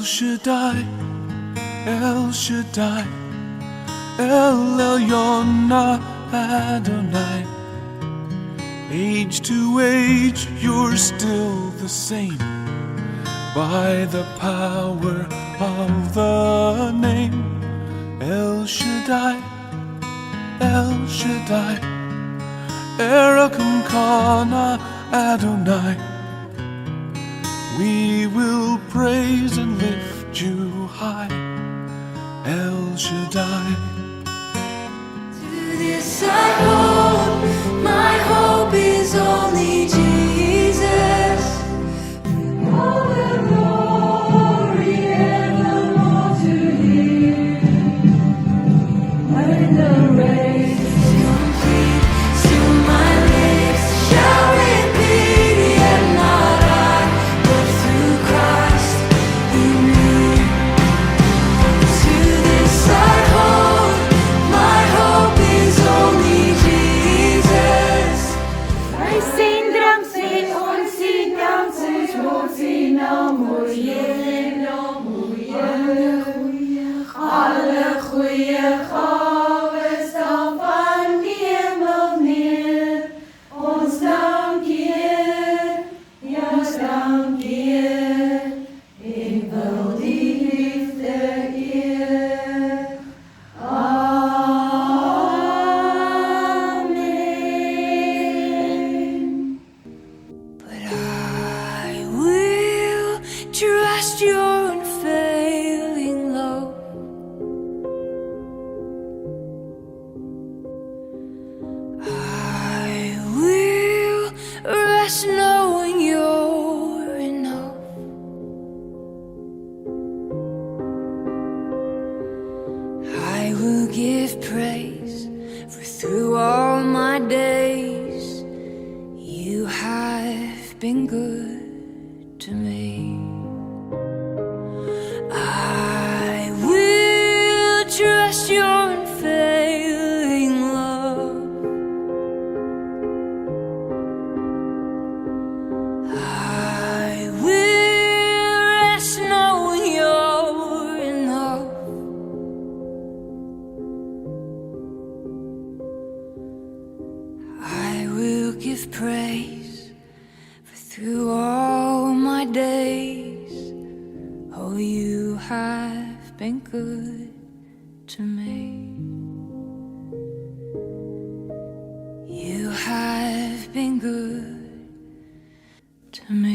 Shaddai, El Shaddai, El Elyon Adonai. Age to age, you're still the same, by the power of the name El Shaddai, El Shaddai, Erakum Kana Adonai. We will praise and lift you high, El Shaddai. To this I hold, my hope is only Jesus. All the glory and the more to Him. When the race is complete, still my lips shall repeat, yet not I, but through Christ in me. To this I hold, my hope is only Jesus. Wij zien drang zien ons zien dansen ons zien alle goeie gawes dan van die hemel neer. Ons dank Heer, ja ons dank Heer. Ik wil die liefde eer. Amen. But I will trust your unfailing love. I will rest knowing you're enough. I will give praise, for through all my days you have been good to me. I will trust your unfailing love. I will rest knowing you're enough. I will give praise, for through all my days, oh, you have been good to me. You have been good to me.